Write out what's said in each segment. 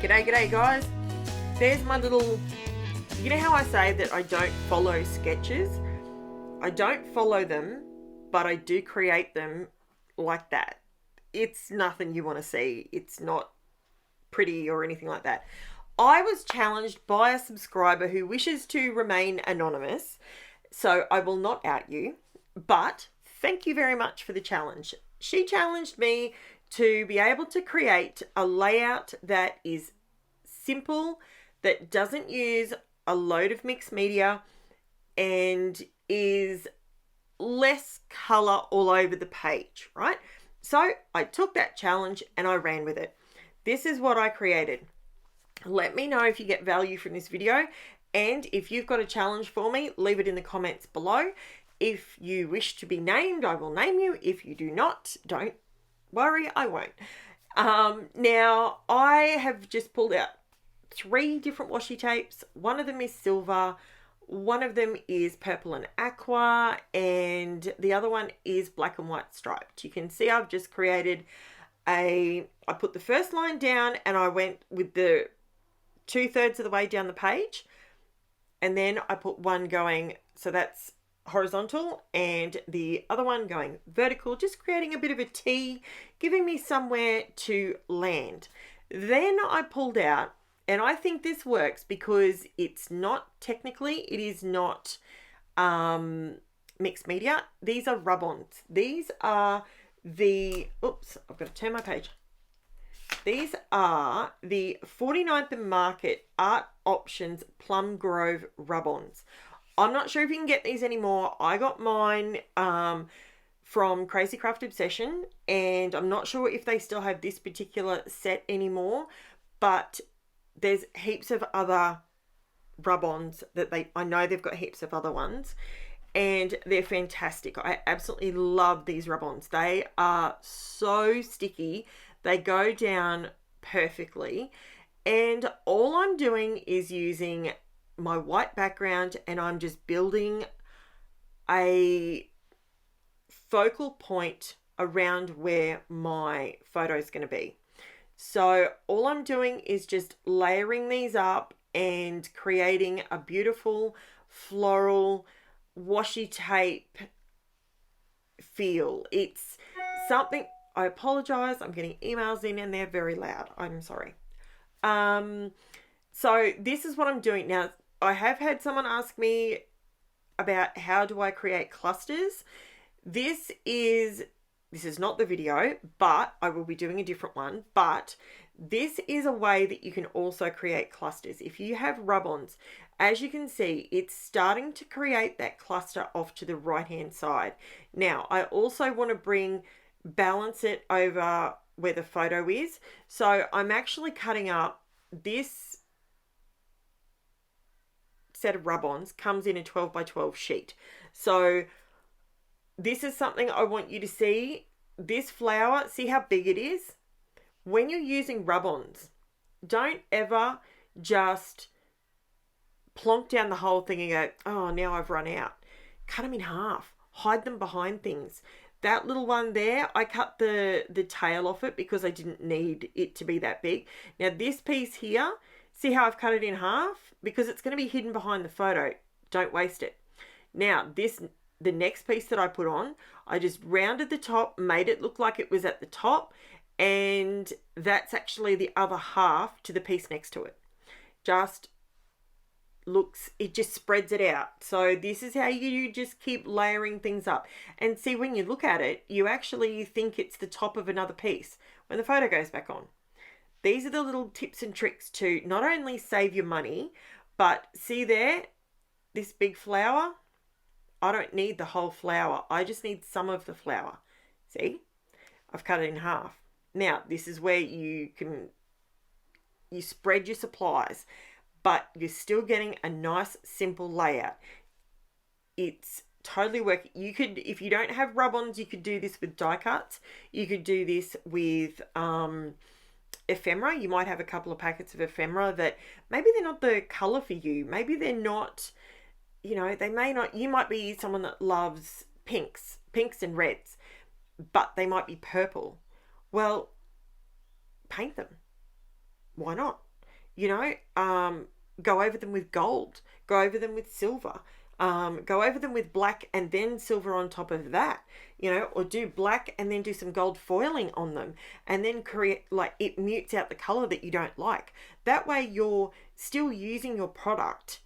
G'day guys. There's my little, you know how I say that I don't follow sketches? I don't follow them, but I do create them like that. It's nothing you want to see. It's not pretty or anything like that. I was challenged by a subscriber who wishes to remain anonymous, so I will not out you, but thank you very much for the challenge. She challenged me to be able to create a layout that is simple, that doesn't use a load of mixed media, and is less color all over the page, right? So I took that challenge and I ran with it. This is what I created. Let me know if you get value from this video, and if you've got a challenge for me, leave it in the comments below. If you wish to be named, I will name you. If you do not, don't worry, I won't. Now, I have just pulled out 3 different washi tapes. One of them is silver, one of them is purple and aqua, and the other one is black and white striped. You can see I've just created I put the first line down and I went with the 2/3 of the way down the page, and then I put one going, so that's horizontal, and the other one going vertical, just creating a bit of a T, giving me somewhere to land. Then I pulled out, and I think this works because it's not technically, it is not mixed media. These are rub-ons. These are the, oops, I've got to turn my page. These are the 49th Market Art Options Plum Grove rub-ons. I'm not sure if you can get these anymore. I got mine from Crazy Craft Obsession, and I'm not sure if they still have this particular set anymore, but there's heaps of other rub-ons that I know they've got heaps of other ones, and they're fantastic. I absolutely love these rub-ons. They are so sticky. They go down perfectly, and all I'm doing is using my white background, and I'm just building a focal point around where my photo is going to be. So all I'm doing is just layering these up and creating a beautiful floral washi tape feel. It's something, I apologize, I'm getting emails in and they're very loud. I'm sorry. So this is what I'm doing now. I have had someone ask me about how do I create clusters. This is not the video, but I will be doing a different one. But this is a way that you can also create clusters. If you have rub-ons, as you can see, it's starting to create that cluster off to the right-hand side. Now, I also want to balance it over where the photo is. So I'm actually cutting up this set of rub-ons, comes in a 12 by 12 sheet. So this is something I want you to see. This flower, see how big it is? When you're using rub-ons, don't ever just plonk down the whole thing and go, oh, now I've run out. Cut them in half. Hide them behind things. That little one there, I cut the tail off it because I didn't need it to be that big. Now this piece here, see how I've cut it in half? Because it's going to be hidden behind the photo. Don't waste it. Now the next piece that I put on, I just rounded the top, made it look like it was at the top, and that's actually the other half to the piece next to it. It just spreads it out. So this is how you just keep layering things up. And see, when you look at it, you actually think it's the top of another piece when the photo goes back on. These are the little tips and tricks to not only save your money, but see there, this big flower? I don't need the whole flower. I just need some of the flower. See? I've cut it in half. Now, this is where you spread your supplies, but you're still getting a nice, simple layout. It's totally working. You could, if you don't have rub-ons, you could do this with die cuts. You could do this with ephemera. You might have a couple of packets of ephemera that maybe they're not the color for you. Maybe they're not, they may not, you might be someone that loves pinks and reds, but they might be purple. Well, paint them. Why not? you know, go over them with gold, go over them with silver, go over them with black and then silver on top of that, you know, or do black and then do some gold foiling on them and then create, like, it mutes out the color that you don't like. That way you're still using your product,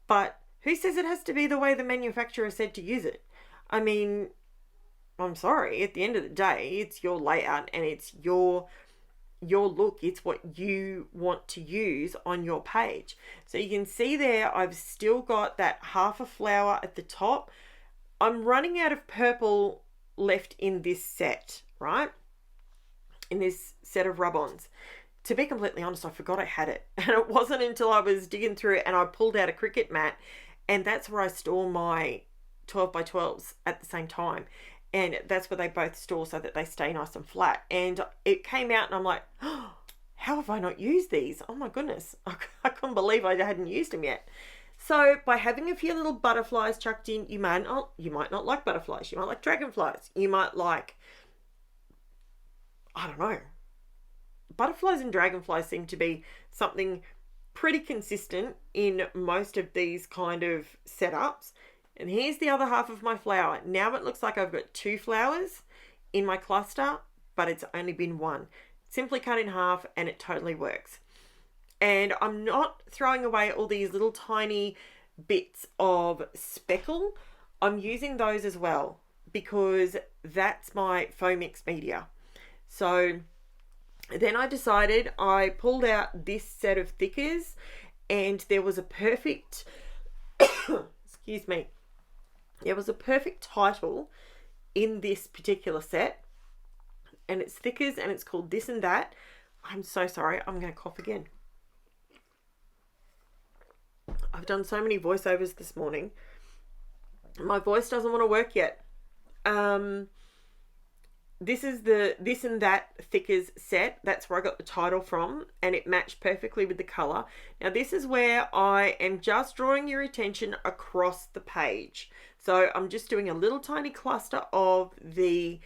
but who says it has to be the way the manufacturer said to use it? I mean, I'm sorry, at the end of the day, it's your layout and it's your look. It's what you want to use on your page. So you can see there, I've still got that half a flower at the top. I'm running out of purple left in this set, right? In this set of rub-ons. To be completely honest, I forgot I had it. And it wasn't until I was digging through it and I pulled out a Cricut mat, and that's where I store my 12 by 12s at the same time. And that's where they both store so that they stay nice and flat. And it came out and I'm like, oh, how have I not used these? Oh my goodness. I couldn't believe I hadn't used them yet. So by having a few little butterflies chucked in, you might not like butterflies. You might like dragonflies. You might like, I don't know. Butterflies and dragonflies seem to be something pretty consistent in most of these kind of setups. And here's the other half of my flower. Now it looks like I've got 2 flowers in my cluster, but it's only been 1. Simply cut in half and it totally works. And I'm not throwing away all these little tiny bits of speckle. I'm using those as well because that's my faux mixed media. So then I decided, I pulled out this set of thickers and there was a perfect, excuse me, there was a perfect title in this particular set, and it's thickers and it's called This and That. I'm so sorry, I'm going to cough again. I've done so many voiceovers this morning. My voice doesn't want to work yet. This is the This and That thickers set. That's where I got the title from, and it matched perfectly with the color. Now this is where I am just drawing your attention across the page. So I'm just doing a little tiny cluster of the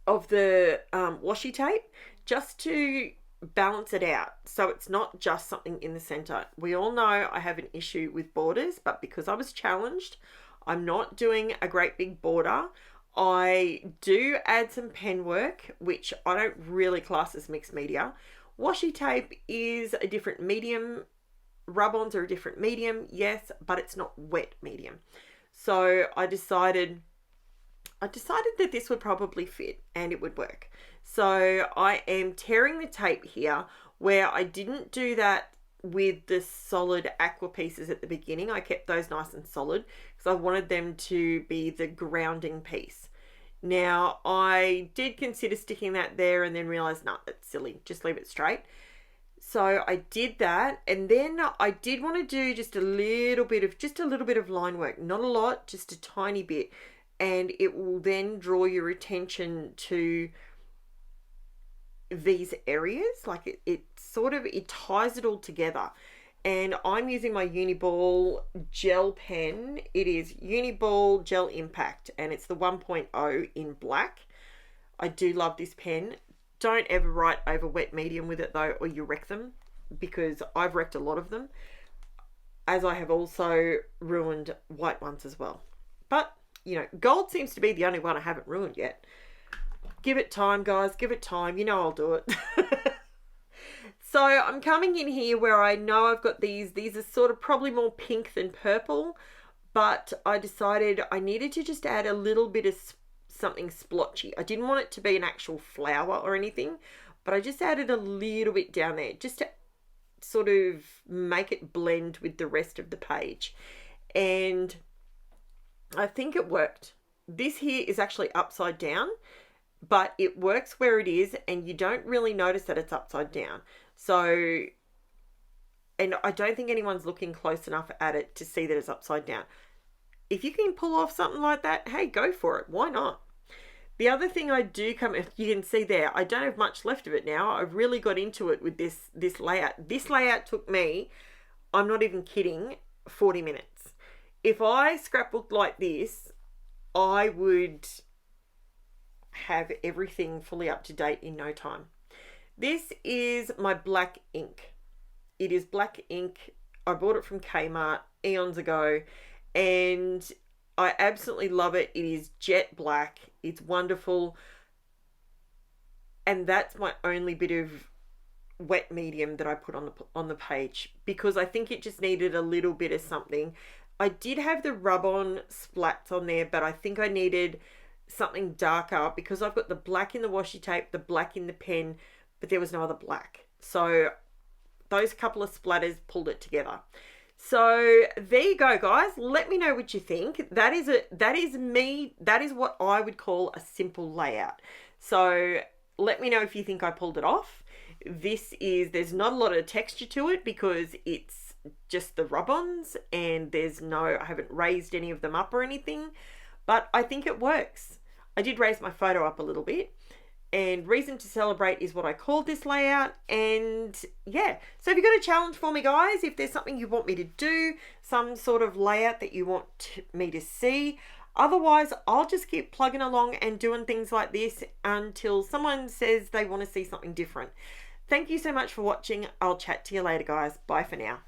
washi tape just to balance it out, so it's not just something in the center. We all know I have an issue with borders, but because I was challenged, I'm not doing a great big border. I do add some pen work, which I don't really class as mixed media. Washi tape is a different medium. Rub-ons are a different medium, yes, but it's not wet medium. So I decided that this would probably fit and it would work. So I am tearing the tape here, where I didn't do that with the solid aqua pieces at the beginning. I kept those nice and solid because I wanted them to be the grounding piece. Now I did consider sticking that there and then realized, no, that's silly, just leave it straight. So I did that, and then I did want to do just a little bit of line work, not a lot, just a tiny bit, and it will then draw your attention to these areas. Like it ties it all together. And I'm using my Uniball gel pen. It is Uniball Gel Impact, and it's the 1.0 in black. I do love this pen. Don't ever write over wet medium with it though, or you wreck them, because I've wrecked a lot of them, as I have also ruined white ones as well. But, you know, gold seems to be the only one I haven't ruined yet. Give it time, guys, give it time. You know I'll do it. So I'm coming in here where I know I've got these are sort of probably more pink than purple, but I decided I needed to just add a little bit of something splotchy. I didn't want it to be an actual flower or anything, but I just added a little bit down there just to sort of make it blend with the rest of the page. And I think it worked. This here is actually upside down, but it works where it is and you don't really notice that it's upside down. So, and I don't think anyone's looking close enough at it to see that it's upside down. If you can pull off something like that, hey, go for it. Why not? The other thing I do you can see there, I don't have much left of it now. I've really got into it with this layout. This layout took me, I'm not even kidding, 40 minutes. If I scrapbooked like this, I would have everything fully up to date in no time. This is my black ink. It is black ink. I bought it from Kmart eons ago, and I absolutely love it. It is jet black. It's wonderful. And that's my only bit of wet medium that I put on the page, because I think it just needed a little bit of something. I did have the rub-on splats on there, but I think I needed something darker because I've got the black in the washi tape, the black in the pen, but there was no other black. So those couple of splatters pulled it together. So there you go, guys. Let me know what you think. That is what I would call a simple layout. So let me know if you think I pulled it off. There's not a lot of texture to it because it's just the rub-ons, and I haven't raised any of them up or anything, but I think it works. I did raise my photo up a little bit, and Reason to Celebrate is what I called this layout. And yeah, so if you've got a challenge for me, guys, if there's something you want me to do, some sort of layout that you want me to see, otherwise I'll just keep plugging along and doing things like this until someone says they want to see something different. Thank you so much for watching. I'll chat to you later, guys. Bye for now.